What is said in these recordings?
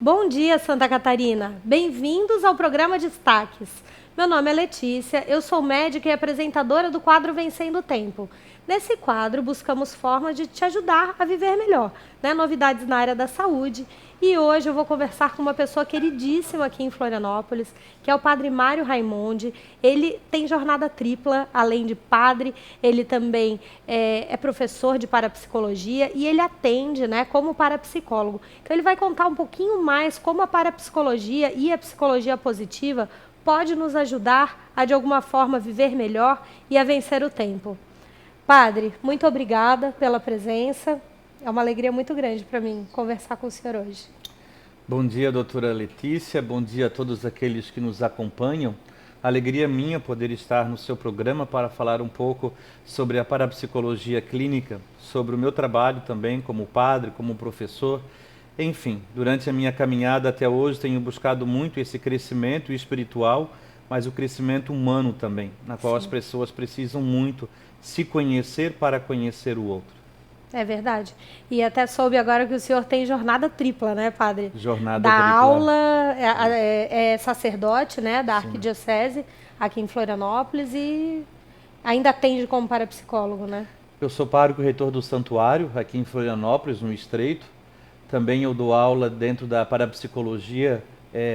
Bom dia, Santa Catarina! Bem-vindos ao programa Destaques. Meu nome é Letícia, eu sou médica e apresentadora do quadro Vencendo o Tempo. Nesse quadro, buscamos formas de te ajudar a viver melhor, novidades na área da saúde. E hoje eu vou conversar com uma pessoa queridíssima aqui em Florianópolis, que é o Padre Mário Raimondi. Ele tem jornada tripla, além de padre, ele também é professor de parapsicologia e ele atende, como parapsicólogo. Então ele vai contar um pouquinho mais como a parapsicologia e a psicologia positiva pode nos ajudar a, de alguma forma, viver melhor e a vencer o tempo. Padre, muito obrigada pela presença. É uma alegria muito grande para mim conversar com o senhor hoje. Bom dia, doutora Letícia. Bom dia a todos aqueles que nos acompanham. Alegria minha poder estar no seu programa para falar um pouco sobre a parapsicologia clínica, sobre o meu trabalho também como padre, como professor. Enfim, durante a minha caminhada até hoje tenho buscado muito esse crescimento espiritual, mas o crescimento humano também, na qual as pessoas precisam muito se conhecer para conhecer o outro. É verdade. E até soube agora que o senhor tem jornada tripla, né, padre? Jornada Da tripla. aula, é sacerdote, da arquidiocese, aqui em Florianópolis, e ainda atende como parapsicólogo, né? Eu sou pároco reitor do Santuário, aqui em Florianópolis, no Estreito. Também eu dou aula dentro da parapsicologia,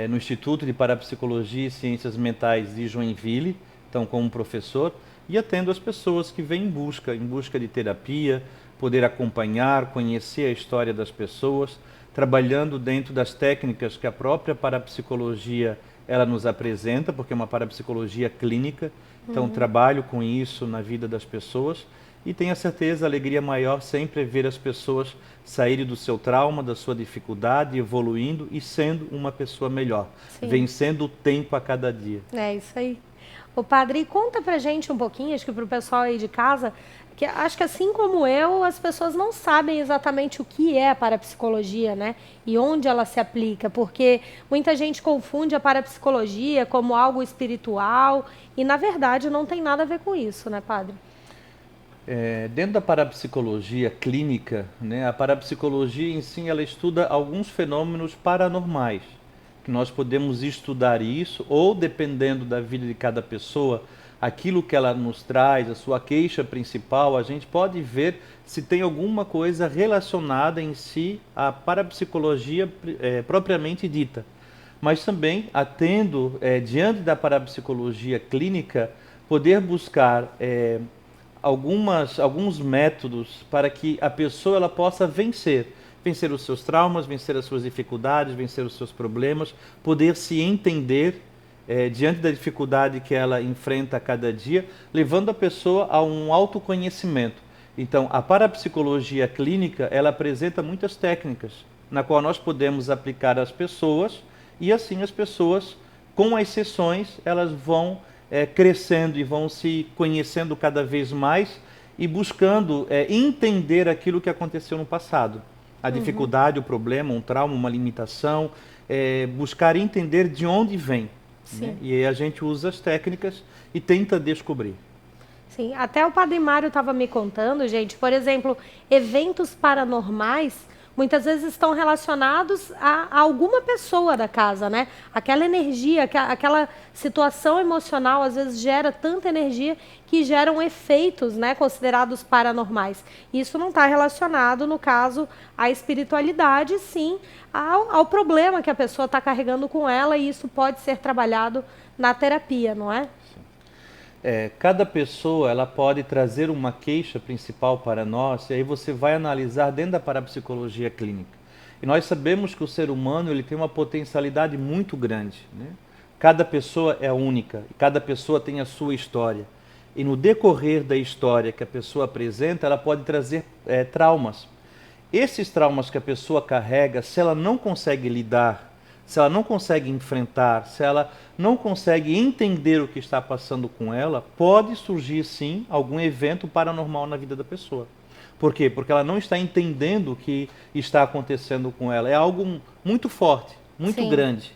no Instituto de Parapsicologia e Ciências Mentais de Joinville, então como professor, e atendo as pessoas que vêm em busca de terapia, poder acompanhar, conhecer a história das pessoas, trabalhando dentro das técnicas que a própria parapsicologia ela nos apresenta, porque é uma parapsicologia clínica, então trabalho com isso na vida das pessoas e tenho a certeza, a alegria maior sempre é ver as pessoas saírem do seu trauma, da sua dificuldade, evoluindo e sendo uma pessoa melhor, vencendo o tempo a cada dia. É isso aí. Ô padre, conta pra gente um pouquinho, acho que pro pessoal aí de casa, que acho que assim como eu, as pessoas não sabem exatamente o que é a parapsicologia, e onde ela se aplica, porque muita gente confunde a parapsicologia como algo espiritual e, na verdade, não tem nada a ver com isso, padre? Dentro da parapsicologia clínica, a parapsicologia em si, ela estuda alguns fenômenos paranormais, que nós podemos estudar isso, ou dependendo da vida de cada pessoa, aquilo que ela nos traz, a sua queixa principal, a gente pode ver se tem alguma coisa relacionada em si à parapsicologia propriamente dita. Mas também, atendo, diante da parapsicologia clínica, poder buscar alguns métodos para que a pessoa ela possa vencer os seus traumas, vencer as suas dificuldades, vencer os seus problemas, poder se entender diante da dificuldade que ela enfrenta a cada dia, levando a pessoa a um autoconhecimento. Então, a parapsicologia clínica, ela apresenta muitas técnicas, na qual nós podemos aplicar às pessoas, e assim as pessoas, com as sessões, elas vão crescendo e vão se conhecendo cada vez mais e buscando entender aquilo que aconteceu no passado. A dificuldade, o problema, um trauma, uma limitação, buscar entender de onde vem. E aí a gente usa as técnicas e tenta descobrir. Sim, até o Padre Mário estava me contando, gente, por exemplo, eventos paranormais muitas vezes estão relacionados a alguma pessoa da casa, Aquela energia, aquela situação emocional, às vezes gera tanta energia que geram efeitos, considerados paranormais. Isso não está relacionado, no caso, à espiritualidade, sim, ao problema que a pessoa está carregando com ela, e isso pode ser trabalhado na terapia, não é? Cada pessoa ela pode trazer uma queixa principal para nós, e aí você vai analisar dentro da parapsicologia clínica. E nós sabemos que o ser humano ele tem uma potencialidade muito grande. Cada pessoa é única, cada pessoa tem a sua história. E no decorrer da história que a pessoa apresenta, ela pode trazer traumas. Esses traumas que a pessoa carrega, se ela não consegue lidar, se ela não consegue enfrentar, se ela não consegue entender o que está passando com ela, pode surgir sim algum evento paranormal na vida da pessoa. Por quê? Porque ela não está entendendo o que está acontecendo com ela. É algo muito forte, muito grande.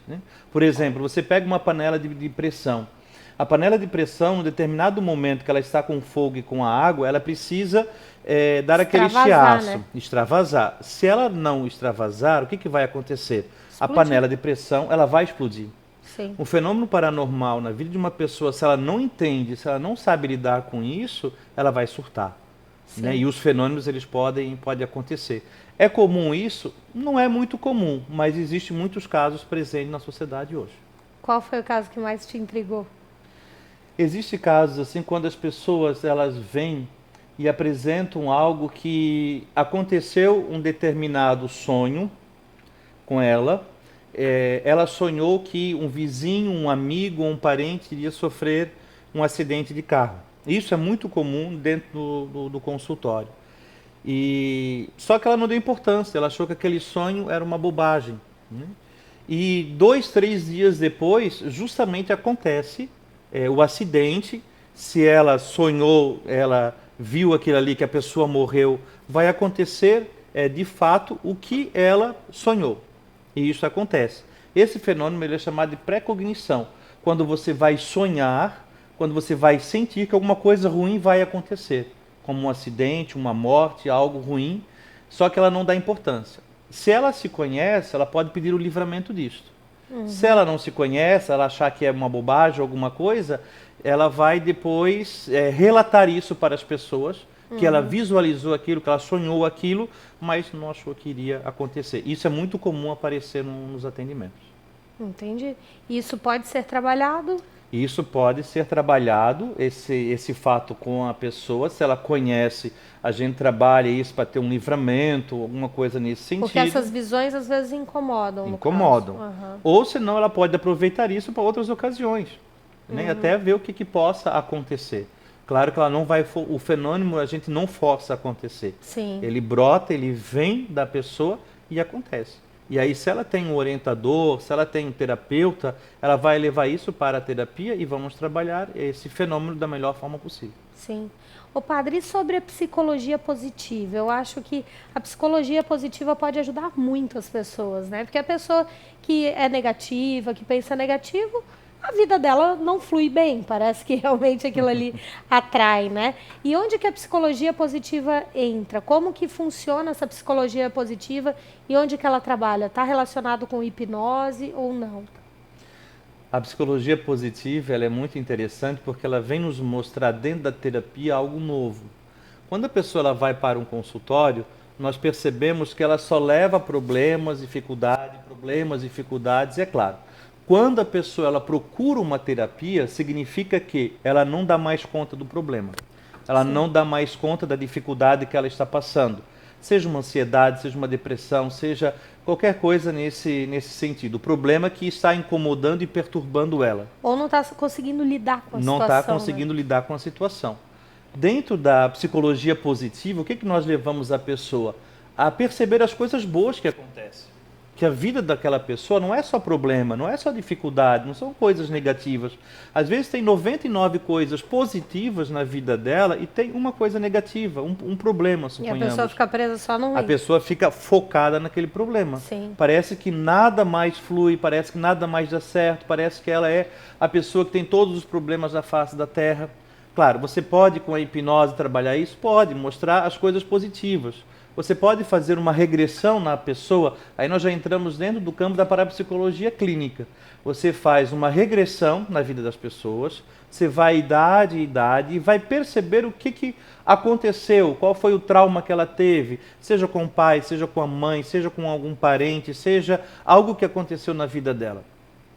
Por exemplo, você pega uma panela de pressão. A panela de pressão, em determinado momento que ela está com fogo e com a água, ela precisa dar aquele chiaço, extravasar. Se ela não extravasar, o que vai acontecer? a panela de pressão ela vai explodir. Sim. Um fenômeno paranormal na vida de uma pessoa, se ela não entende, se ela não sabe lidar com isso, ela vai surtar. Né? E os fenômenos eles podem acontecer. É comum isso? Não é muito comum, mas existem muitos casos presentes na sociedade hoje. Qual foi o caso que mais te intrigou? Existem casos assim quando as pessoas elas vêm e apresentam algo que aconteceu um determinado sonho com ela. Ela sonhou que um vizinho, um amigo, um parente iria sofrer um acidente de carro. Isso é muito comum dentro do consultório. Só que ela não deu importância, ela achou que aquele sonho era uma bobagem. Né? E 2, 3 dias depois, justamente acontece o acidente. Se ela sonhou, ela viu aquilo ali que a pessoa morreu, vai acontecer de fato o que ela sonhou. E isso acontece. Esse fenômeno ele é chamado de precognição. Quando você vai sonhar, quando você vai sentir que alguma coisa ruim vai acontecer, como um acidente, uma morte, algo ruim, só que ela não dá importância. Se ela se conhece, ela pode pedir o livramento disto. Se ela não se conhece, ela achar que é uma bobagem, alguma coisa, ela vai depois relatar isso para as pessoas, que ela visualizou aquilo, que ela sonhou aquilo, mas não achou que iria acontecer. Isso é muito comum aparecer nos atendimentos. Entendi. Isso pode ser trabalhado? Isso pode ser trabalhado, esse fato com a pessoa, se ela conhece, a gente trabalha isso para ter um livramento, alguma coisa nesse sentido. Porque essas visões às vezes incomodam. Incomodam. Ou senão ela pode aproveitar isso para outras ocasiões, né? Até ver o que possa acontecer. Claro que ela não vai, o fenômeno a gente não força a acontecer. Sim. Ele brota, ele vem da pessoa e acontece. E aí, se ela tem um orientador, se ela tem um terapeuta, ela vai levar isso para a terapia e vamos trabalhar esse fenômeno da melhor forma possível. Sim. Ô padre, e sobre a psicologia positiva? Eu acho que a psicologia positiva pode ajudar muito as pessoas, né? Porque a pessoa que é negativa, que pensa negativo, a vida dela não flui bem, parece que realmente aquilo ali atrai, né? E onde que a psicologia positiva entra? Como que funciona essa psicologia positiva e onde que ela trabalha? Está relacionado com hipnose ou não? A psicologia positiva ela é muito interessante porque ela vem nos mostrar dentro da terapia algo novo. Quando a pessoa ela vai para um consultório, nós percebemos que ela só leva problemas, dificuldades, e é claro. Quando a pessoa ela procura uma terapia, significa que ela não dá mais conta do problema. Ela não dá mais conta da dificuldade que ela está passando. Seja uma ansiedade, seja uma depressão, seja qualquer coisa nesse sentido. O problema é que está incomodando e perturbando ela. Ou não está conseguindo lidar com a situação. Não está conseguindo lidar com a situação. Dentro da psicologia positiva, o que nós levamos a pessoa? A perceber as coisas boas que acontecem. Que a vida daquela pessoa não é só problema, não é só dificuldade, não são coisas negativas. Às vezes tem 99 coisas positivas na vida dela e tem uma coisa negativa, um problema, suponhamos. E a pessoa fica presa só no ruim. A pessoa fica focada naquele problema. Sim. Parece que nada mais flui, parece que nada mais dá certo, parece que ela é a pessoa que tem todos os problemas da face da terra. Claro, você pode com a hipnose trabalhar isso? Pode, mostrar as coisas positivas. Você pode fazer uma regressão na pessoa, aí nós já entramos dentro do campo da parapsicologia clínica. Você faz uma regressão na vida das pessoas, você vai idade e vai perceber o que aconteceu, qual foi o trauma que ela teve, seja com o pai, seja com a mãe, seja com algum parente, seja algo que aconteceu na vida dela.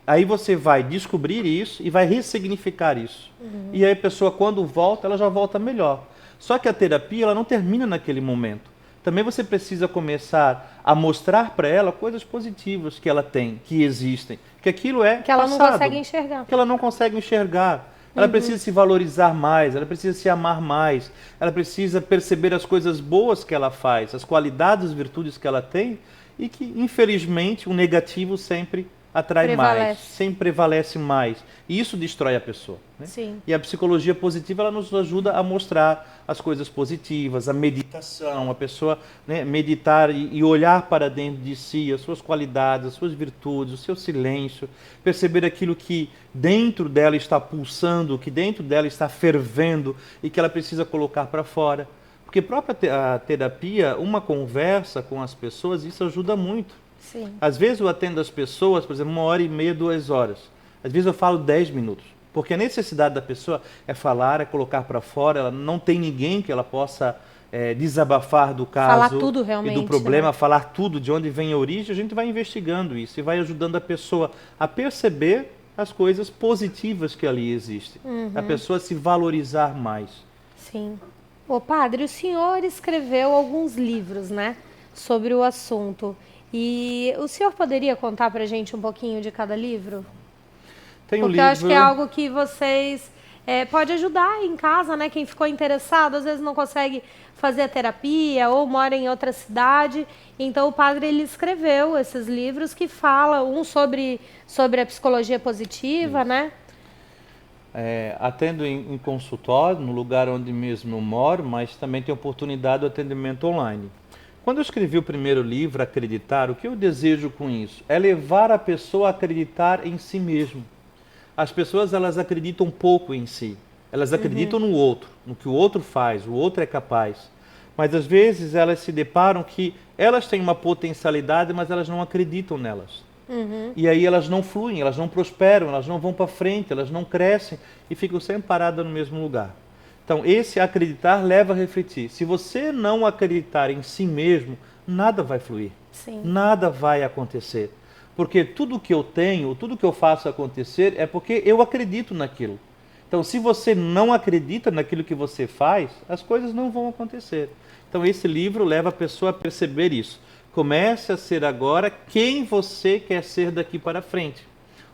Aí você vai descobrir isso e vai ressignificar isso. E aí a pessoa, quando volta, ela já volta melhor. Só que a terapia ela não termina naquele momento. Também você precisa começar a mostrar para ela coisas positivas que ela tem, que existem. Que aquilo é que ela passado, não consegue enxergar. Que ela não consegue enxergar. Ela precisa se valorizar mais, ela precisa se amar mais, ela precisa perceber as coisas boas que ela faz, as qualidades, as virtudes que ela tem e que, infelizmente, o negativo sempre atrai mais, sempre prevalece mais. E isso destrói a pessoa. Né? Sim. E a psicologia positiva ela nos ajuda a mostrar as coisas positivas, a meditação, a pessoa meditar e olhar para dentro de si, as suas qualidades, as suas virtudes, o seu silêncio, perceber aquilo que dentro dela está pulsando, que dentro dela está fervendo e que ela precisa colocar para fora. Porque a própria terapia, uma conversa com as pessoas, isso ajuda muito. Sim. Às vezes eu atendo as pessoas, por exemplo, 1h30, 2 horas. Às vezes eu falo 10 minutos. Porque a necessidade da pessoa é falar, é colocar para fora, ela não tem ninguém que ela possa desabafar do caso Falar tudo e realmente, do problema, né? falar tudo, de onde vem a origem, a gente vai investigando isso e vai ajudando a pessoa a perceber as coisas positivas que ali existem. A pessoa se valorizar mais. Sim. Ô, padre, o senhor escreveu alguns livros, né, sobre o assunto. E o senhor poderia contar pra gente um pouquinho de cada livro? Tem o Porque eu acho que é livro... algo que vocês pode ajudar em casa, né? Quem ficou interessado, às vezes não consegue fazer a terapia ou mora em outra cidade. Então o padre ele escreveu esses livros que falam um sobre a psicologia positiva, né? Atendo em consultório, no lugar onde mesmo eu moro, mas também tenho oportunidade de atendimento online. Quando eu escrevi o primeiro livro, Acreditar, o que eu desejo com isso? É levar a pessoa a acreditar em si mesmo. As pessoas, elas acreditam pouco em si. Elas acreditam no outro, no que o outro faz, o outro é capaz. Mas às vezes elas se deparam que elas têm uma potencialidade, mas elas não acreditam nelas. E aí elas não fluem, elas não prosperam, elas não vão para frente, elas não crescem e ficam sempre paradas no mesmo lugar. Então, esse acreditar leva a refletir. Se você não acreditar em si mesmo, nada vai fluir. Sim. Nada vai acontecer. Porque tudo que eu tenho, tudo que eu faço acontecer é porque eu acredito naquilo. Então, se você não acredita naquilo que você faz, as coisas não vão acontecer. Então, esse livro leva a pessoa a perceber isso. Comece a ser agora quem você quer ser daqui para frente.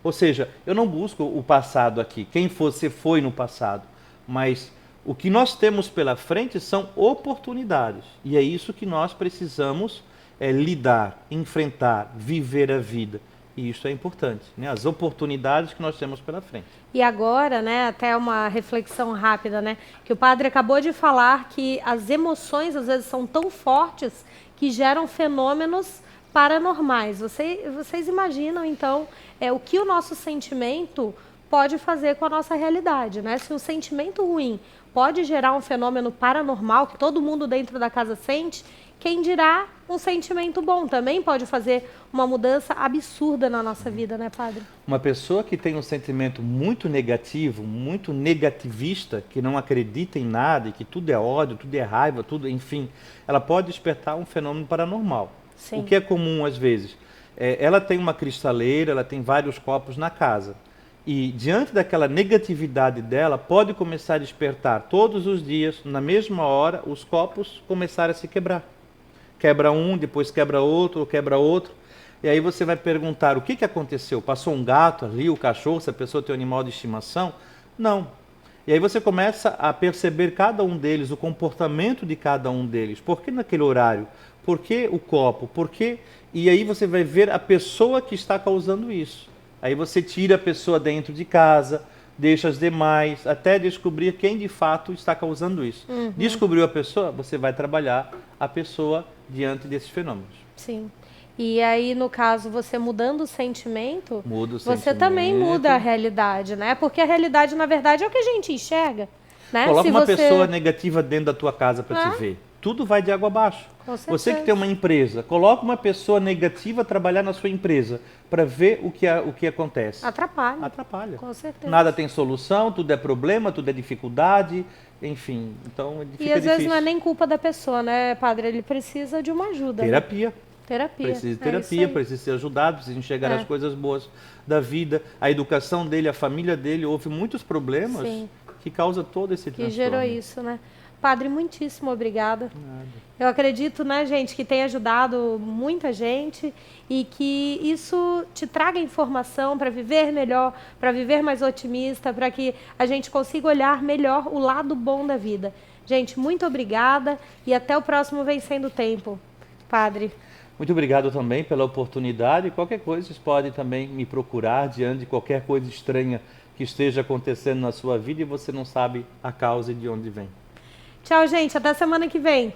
Ou seja, eu não busco o passado aqui, quem você foi no passado, mas o que nós temos pela frente são oportunidades. E é isso que nós precisamos lidar, enfrentar, viver a vida. E isso é importante, né? As oportunidades que nós temos pela frente. E agora, né, até uma reflexão rápida, né, que o padre acabou de falar que as emoções às vezes são tão fortes que geram fenômenos paranormais. Vocês imaginam, então, o que o nosso sentimento pode fazer com a nossa realidade, né? Se um sentimento ruim pode gerar um fenômeno paranormal que todo mundo dentro da casa sente, quem dirá um sentimento bom também pode fazer uma mudança absurda na nossa vida, né, padre? Uma pessoa que tem um sentimento muito negativo, muito negativista, que não acredita em nada, e que tudo é ódio, tudo é raiva, tudo, enfim, ela pode despertar um fenômeno paranormal. Sim. O que é comum às vezes? Ela tem uma cristaleira, ela tem vários copos na casa. E diante daquela negatividade dela, pode começar a despertar todos os dias, na mesma hora, os copos começarem a se quebrar. Quebra um, depois quebra outro, e aí você vai perguntar, o que aconteceu? Passou um gato ali, o cachorro, se a pessoa tem um animal de estimação? Não. E aí você começa a perceber cada um deles, o comportamento de cada um deles. Por que naquele horário? Por que o copo? Por que? E aí você vai ver a pessoa que está causando isso. Aí você tira a pessoa dentro de casa, deixa as demais, até descobrir quem de fato está causando isso. Descobriu a pessoa, você vai trabalhar a pessoa diante desses fenômenos. Sim. E aí, no caso, você mudando o sentimento, Muda o você sentimento. também muda a realidade, né? Porque a realidade, na verdade, é o que a gente enxerga, né? Coloca Se uma você... pessoa negativa dentro da tua casa para te ver. Tudo vai de água abaixo. Com certeza. Você que tem uma empresa, coloca uma pessoa negativa a trabalhar na sua empresa para ver o que acontece. Atrapalha. Atrapalha. Com certeza. Nada tem solução, tudo é problema, tudo é dificuldade, enfim. Então fica E às difícil. vezes não é nem culpa da pessoa, né, padre? Ele precisa de uma ajuda. Terapia. Né? Terapia. Precisa de isso terapia, aí. precisa ser ajudado, precisa enxergar as coisas boas da vida. A educação dele, a família dele, houve muitos problemas Sim. que causam todo esse Que transtorno. gerou isso, né? Padre, muitíssimo obrigada. Eu acredito, né, gente, que tem ajudado muita gente e que isso te traga informação para viver melhor, para viver mais otimista, para que a gente consiga olhar melhor o lado bom da vida. Gente, muito obrigada e até o próximo Vencendo o Tempo. Padre. Muito obrigado também pela oportunidade. Qualquer coisa, vocês podem também me procurar diante de qualquer coisa estranha que esteja acontecendo na sua vida e você não sabe a causa e de onde vem. Tchau, gente. Até semana que vem.